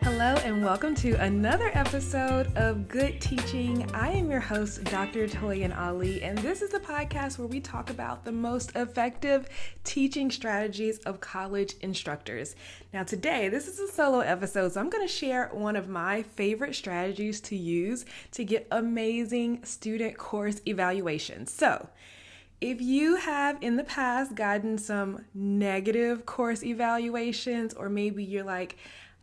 Hello and welcome to another episode of Good Teaching. I am your host, Dr. Toyin Alli, and this is the podcast where we talk about the most effective teaching strategies of college instructors. Now today, this is a solo episode, so I'm going to share one of my favorite strategies to use to get amazing student course evaluations. So, if you have in the past gotten some negative course evaluations, or maybe you're like,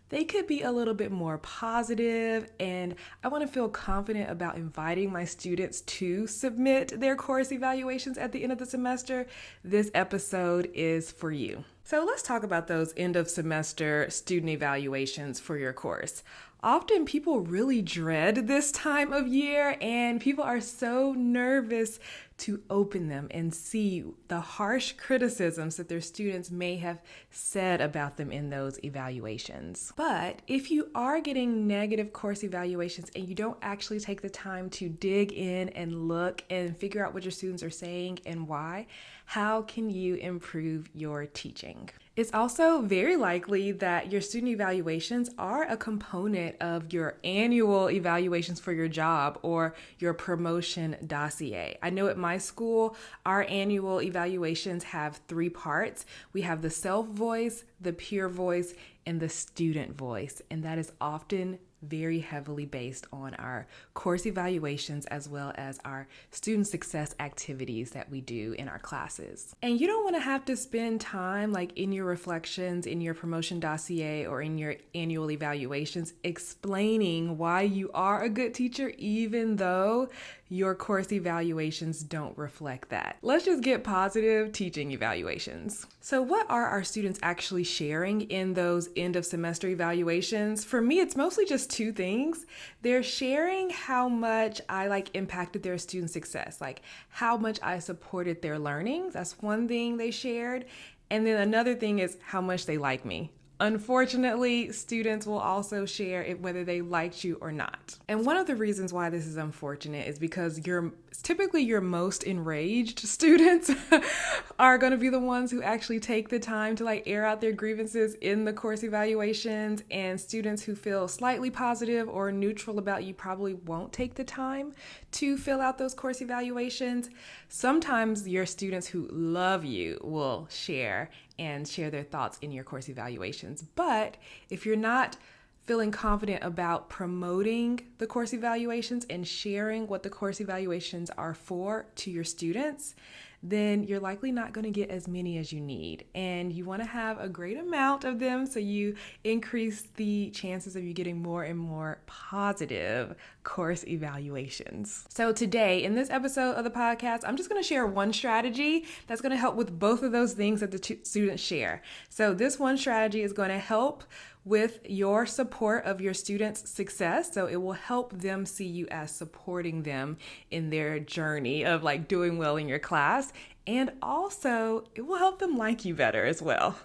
they could be a little bit more positive, and I want to feel confident about inviting my students to submit their course evaluations at the end of the semester, this episode is for you. So let's talk about those end of semester student evaluations for your course. Often people really dread this time of year, and people are so nervous to open them and see the harsh criticisms that their students may have said about them in those evaluations. But if you are getting negative course evaluations and you don't actually take the time to dig in and look and figure out what your students are saying and why, how can you improve your teaching? It's also very likely that your student evaluations are a component of your annual evaluations for your job or your promotion dossier. I know at my school, our annual evaluations have 3 parts. We have the self voice, the peer voice, and the student voice, and that is often very heavily based on our course evaluations as well as our student success activities that we do in our classes. And you don't want to have to spend time like in your reflections, in your promotion dossier, or in your annual evaluations explaining why you are a good teacher, even though your course evaluations don't reflect that. Let's just get positive teaching evaluations. So what are our students actually sharing in those end of semester evaluations? For me, it's mostly just 2 things. They're sharing how much I impacted their student success, like how much I supported their learning. That's one thing they shared. And then another thing is how much they like me. Unfortunately, students will also share it whether they liked you or not. And one of the reasons why this is unfortunate is because typically your most enraged students are going to be the ones who actually take the time to air out their grievances in the course evaluations, and students who feel slightly positive or neutral about you probably won't take the time to fill out those course evaluations. Sometimes your students who love you will share their thoughts in your course evaluations. But if you're not feeling confident about promoting the course evaluations and sharing what the course evaluations are for to your students, then you're likely not going to get as many as you need. And you want to have a great amount of them so you increase the chances of you getting more and more positive course evaluations. So today, in this episode of the podcast, I'm just going to share one strategy that's going to help with both of those things that the students share. So this one strategy is going to help with your support of your students' success. So it will help them see you as supporting them in their journey of doing well in your class. And also it will help them like you better as well.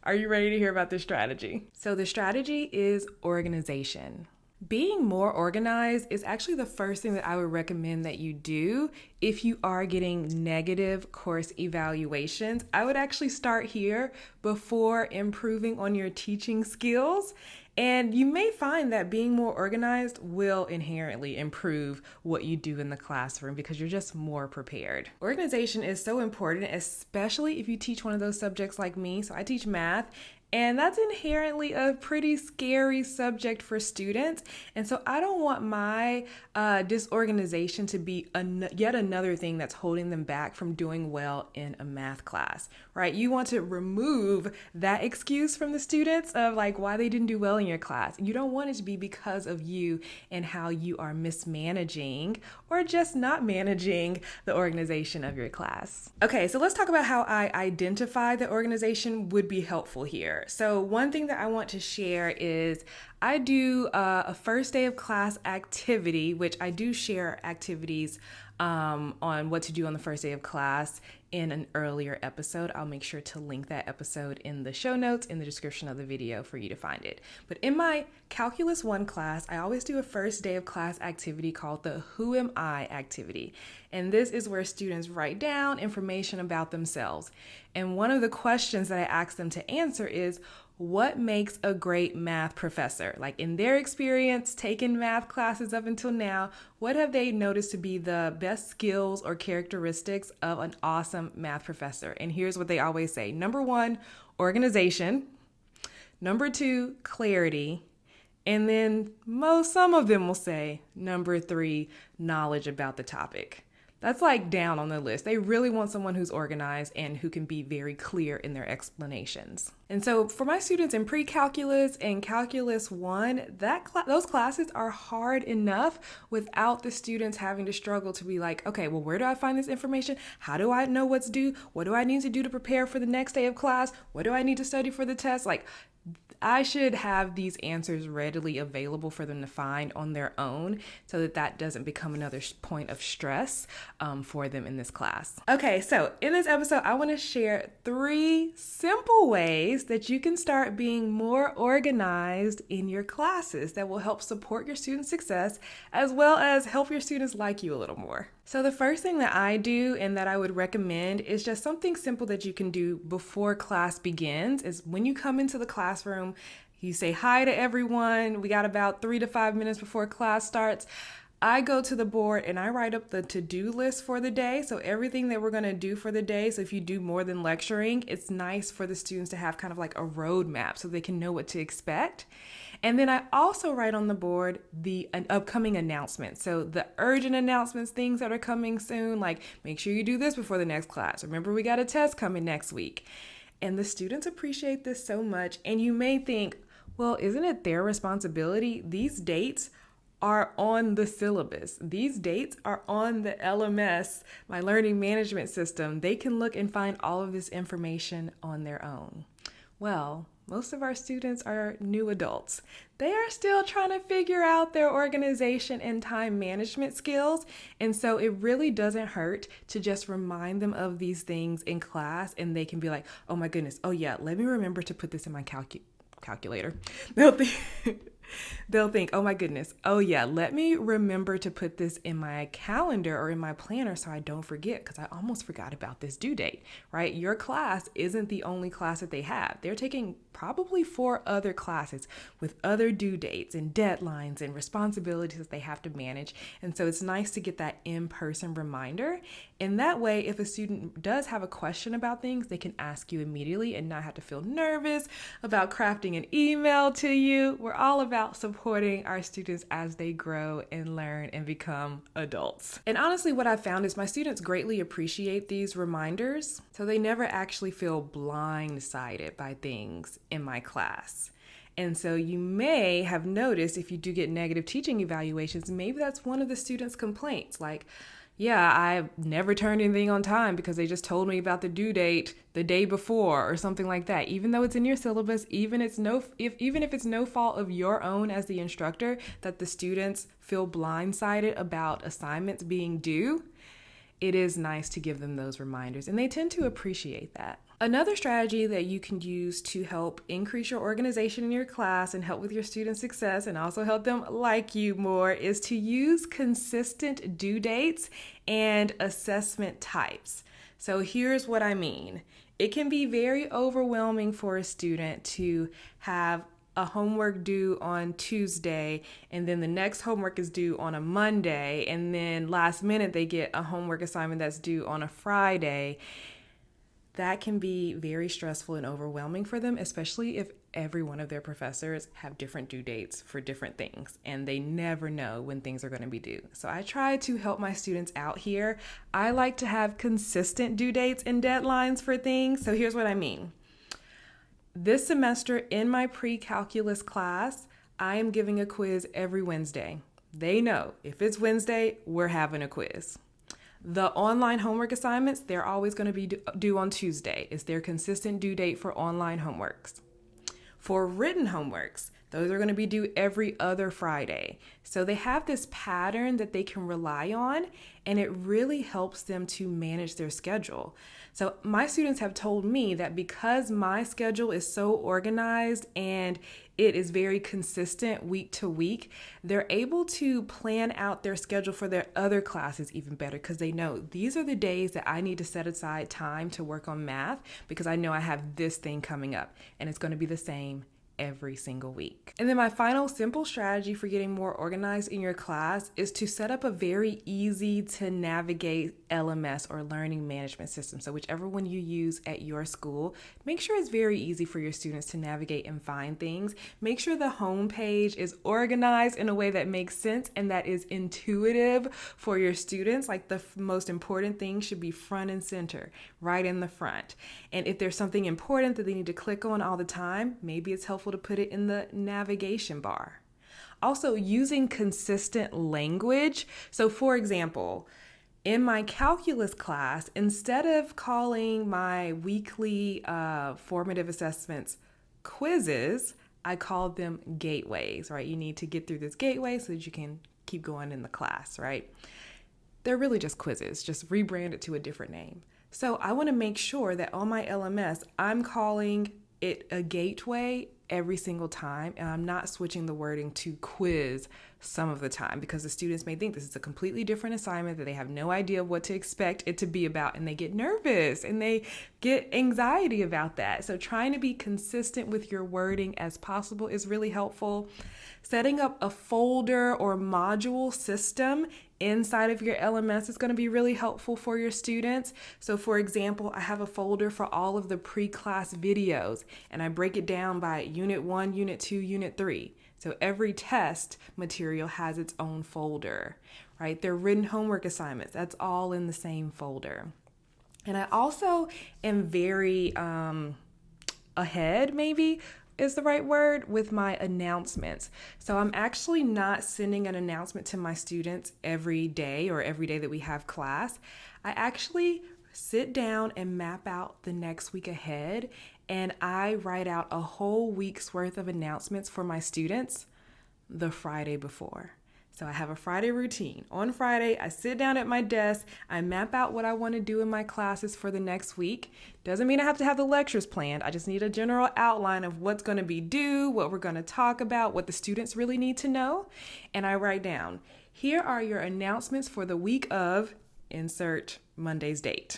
Are you ready to hear about this strategy? So the strategy is organization. Being more organized is actually the first thing that I would recommend that you do if you are getting negative course evaluations. I would actually start here before improving on your teaching skills. And you may find that being more organized will inherently improve what you do in the classroom because you're just more prepared. Organization is so important, especially if you teach one of those subjects like me. So I teach math. And that's inherently a pretty scary subject for students. And so I don't want my disorganization to be yet another thing that's holding them back from doing well in a math class, right? You want to remove that excuse from the students of why they didn't do well in your class. You don't want it to be because of you and how you are mismanaging or just not managing the organization of your class. Okay, so let's talk about how I identify that organization would be helpful here. So one thing that I want to share is I do a first day of class activity, which I do share activities on what to do on the first day of class in an earlier episode. I'll make sure to link that episode in the show notes in the description of the video for you to find it. But in my Calculus 1 class, I always do a first day of class activity called the Who Am I activity. And this is where students write down information about themselves. And one of the questions that I ask them to answer is, what makes a great math professor? Like in their experience, taking math classes up until now, what have they noticed to be the best skills or characteristics of an awesome math professor? And here's what they always say. Number 1, organization. Number 2, clarity. And then some of them will say number 3, knowledge about the topic. That's like down on the list. They really want someone who's organized and who can be very clear in their explanations. And so for my students in pre-calculus and calculus 1, those classes are hard enough without the students having to struggle to be like, okay, well, where do I find this information? How do I know what's due? What do I need to do to prepare for the next day of class? What do I need to study for the test? Like, I should have these answers readily available for them to find on their own so that doesn't become another point of stress for them in this class. Okay, so in this episode, I want to share 3 simple ways that you can start being more organized in your classes that will help support your student success as well as help your students like you a little more. So the first thing that I do and that I would recommend is just something simple that you can do before class begins is when you come into the classroom, you say hi to everyone. We got about 3 to 5 minutes before class starts. I go to the board and I write up the to-do list for the day. So everything that we're going to do for the day. So if you do more than lecturing, it's nice for the students to have kind of like a roadmap so they can know what to expect. And then I also write on the board the upcoming announcements. So the urgent announcements, things that are coming soon, like make sure you do this before the next class. Remember, we got a test coming next week. And the students appreciate this so much. And you may think, well, isn't it their responsibility? These dates are on the syllabus. These dates are on the LMS, my learning management system. They can look and find all of this information on their own. Well, most of our students are new adults. They are still trying to figure out their organization and time management skills. And so it really doesn't hurt to just remind them of these things in class and they can be like, oh my goodness, oh yeah, let me remember to put this in my calculator. They'll think, oh my goodness, oh yeah, let me remember to put this in my calendar or in my planner so I don't forget because I almost forgot about this due date, right? Your class isn't the only class that they have. They're taking probably 4 other classes with other due dates and deadlines and responsibilities that they have to manage. And so it's nice to get that in-person reminder. And that way, if a student does have a question about things, they can ask you immediately and not have to feel nervous about crafting an email to you. We're all about supporting our students as they grow and learn and become adults. And honestly, what I've found is my students greatly appreciate these reminders, so they never actually feel blindsided by things in my class. And so you may have noticed if you do get negative teaching evaluations, maybe that's one of the students' complaints. Like, yeah, I never turned anything on time because they just told me about the due date the day before or something like that. Even though it's in your syllabus, even if it's no fault of your own as the instructor that the students feel blindsided about assignments being due, it is nice to give them those reminders, and they tend to appreciate that. Another strategy that you can use to help increase your organization in your class and help with your student success and also help them like you more is to use consistent due dates and assessment types. So here's what I mean. It can be very overwhelming for a student to have a homework due on Tuesday, and then the next homework is due on a Monday, and then last minute they get a homework assignment that's due on a Friday. That can be very stressful and overwhelming for them, especially if every one of their professors have different due dates for different things, and they never know when things are going to be due. So I try to help my students out here. I like to have consistent due dates and deadlines for things. So here's what I mean. This semester in my pre-calculus class, I am giving a quiz every Wednesday. They know if it's Wednesday, we're having a quiz. The online homework assignments, they're always going to be due on Tuesday. It's their consistent due date for online homeworks. For written homeworks, Those are going to be due every other Friday. So they have this pattern that they can rely on, and it really helps them to manage their schedule. So my students have told me that because my schedule is so organized and it is very consistent week to week, they're able to plan out their schedule for their other classes even better, because they know these are the days that I need to set aside time to work on math because I know I have this thing coming up, and it's going to be the same every single week. And then my final simple strategy for getting more organized in your class is to set up a very easy to navigate LMS or learning management system. So whichever one you use at your school, make sure it's very easy for your students to navigate and find things. Make sure the home page is organized in a way that makes sense and that is intuitive for your students. Like the most important thing should be front and center, right in the front. And if there's something important that they need to click on all the time, maybe it's helpful to put it in the navigation bar. Also, using consistent language. So for example, in my calculus class, instead of calling my weekly formative assessments quizzes, I called them gateways, right? You need to get through this gateway so that you can keep going in the class, right? They're really just quizzes, just rebranded to a different name. So I want to make sure that on my LMS, I'm calling it a gateway every single time, and I'm not switching the wording to quiz some of the time, because the students may think this is a completely different assignment that they have no idea what to expect it to be about, and they get nervous and they get anxiety about that. So trying to be consistent with your wording as possible is really helpful. Setting up a folder or module system inside of your LMS is going to be really helpful for your students. So for example, I have a folder for all of the pre-class videos, and I break it down by Unit 1, Unit 2, Unit 3. So every test material has its own folder, right? Their written homework assignments, that's all in the same folder. And I also am very ahead, maybe is the right word, with my announcements. So I'm actually not sending an announcement to my students every day or every day that we have class. I actually sit down and map out the next week ahead, and I write out a whole week's worth of announcements for my students the Friday before. So I have a Friday routine. On Friday, I sit down at my desk, I map out what I want to do in my classes for the next week. Doesn't mean I have to have the lectures planned. I just need a general outline of what's going to be due, what we're going to talk about, what the students really need to know. And I write down, here are your announcements for the week of, insert Monday's date.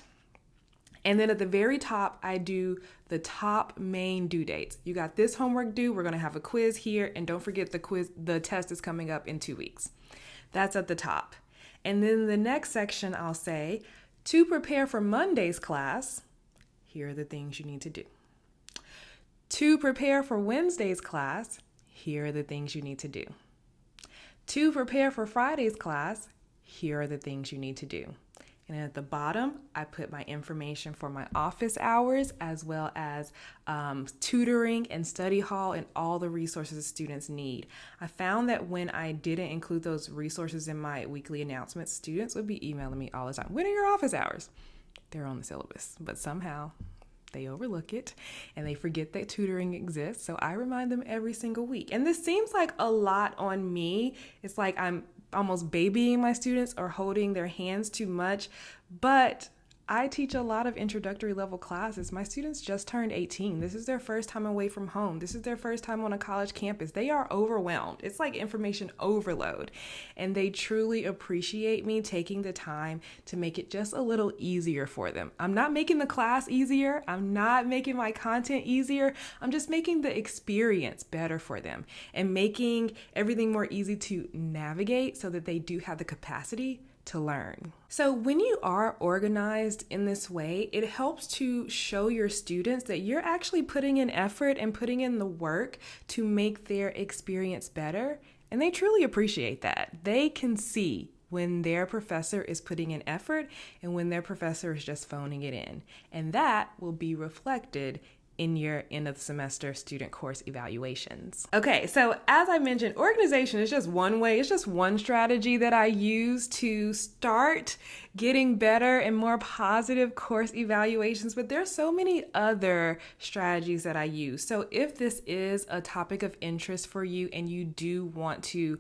And then at the very top, I do the top main due dates. You got this homework due. We're going to have a quiz here. And don't forget the test is coming up in 2 weeks. That's at the top. And then the next section, I'll say, to prepare for Monday's class, here are the things you need to do. To prepare for Wednesday's class, here are the things you need to do. To prepare for Friday's class, here are the things you need to do. And at the bottom, I put my information for my office hours, as well as tutoring and study hall and all the resources students need. I found that when I didn't include those resources in my weekly announcements, students would be emailing me all the time. When are your office hours? They're on the syllabus, but somehow they overlook it and they forget that tutoring exists. So I remind them every single week. And this seems like a lot on me. It's like I'm almost babying my students or holding their hands too much, but I teach a lot of introductory level classes. My students just turned 18. This is their first time away from home. This is their first time on a college campus. They are overwhelmed. It's like information overload. And they truly appreciate me taking the time to make it just a little easier for them. I'm not making the class easier. I'm not making my content easier. I'm just making the experience better for them and making everything more easy to navigate so that they do have the capacity to learn. So when you are organized in this way, it helps to show your students that you're actually putting in effort and putting in the work to make their experience better. And they truly appreciate that. They can see when their professor is putting in effort and when their professor is just phoning it in. And that will be reflected in your end of the semester student course evaluations. Okay, so as I mentioned, organization is just one way, it's just one strategy that I use to start getting better and more positive course evaluations, but there's so many other strategies that I use. So if this is a topic of interest for you and you do want to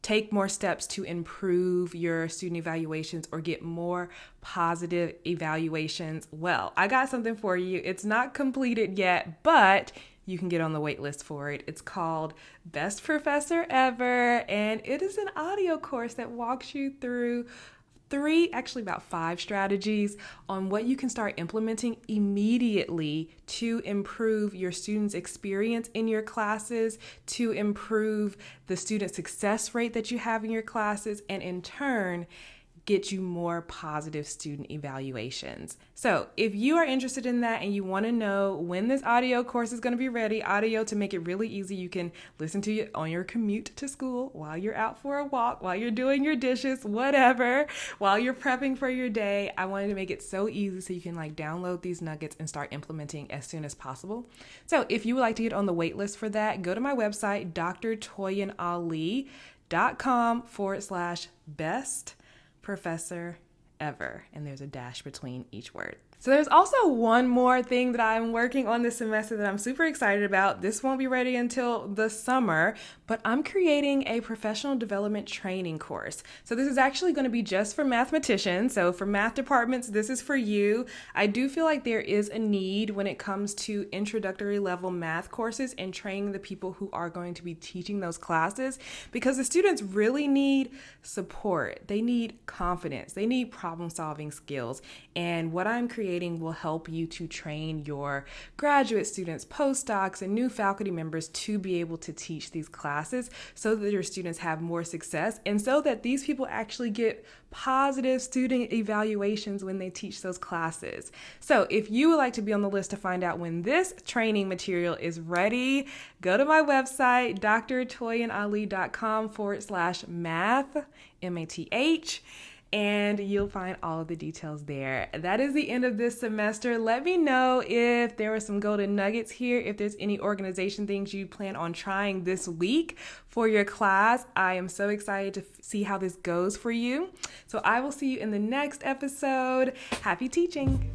take more steps to improve your student evaluations or get more positive evaluations, well, I got something for you. It's not completed yet, but you can get on the wait list for it. It's called Best Professor Ever, and it is an audio course that walks you through about 5 strategies on what you can start implementing immediately to improve your students' experience in your classes, to improve the student success rate that you have in your classes, and in turn, get you more positive student evaluations. So if you are interested in that and you want to know when this audio course is going to be ready, audio to make it really easy, you can listen to it on your commute to school, while you're out for a walk, while you're doing your dishes, whatever, while you're prepping for your day. I wanted to make it so easy so you can download these nuggets and start implementing as soon as possible. So if you would like to get on the wait list for that, go to my website, drtoyinalli.com/best Professor Ever, and there's a dash between each word. So there's also one more thing that I'm working on this semester that I'm super excited about. This won't be ready until the summer, but I'm creating a professional development training course. So this is actually going to be just for mathematicians. So for math departments, this is for you. I do feel like there is a need when it comes to introductory level math courses and training the people who are going to be teaching those classes, because the students really need support. They need confidence. They need problem solving skills. And what I'm creating will help you to train your graduate students, postdocs, and new faculty members to be able to teach these classes so that your students have more success and so that these people actually get positive student evaluations when they teach those classes. So if you would like to be on the list to find out when this training material is ready, go to my website, drtoyinalli.com/math, MATH, and you'll find all of the details there. That is the end of this semester. Let me know if there were some golden nuggets here, if there's any organization things you plan on trying this week for your class. I am so excited to see how this goes for you. So I will see you in the next episode. Happy teaching.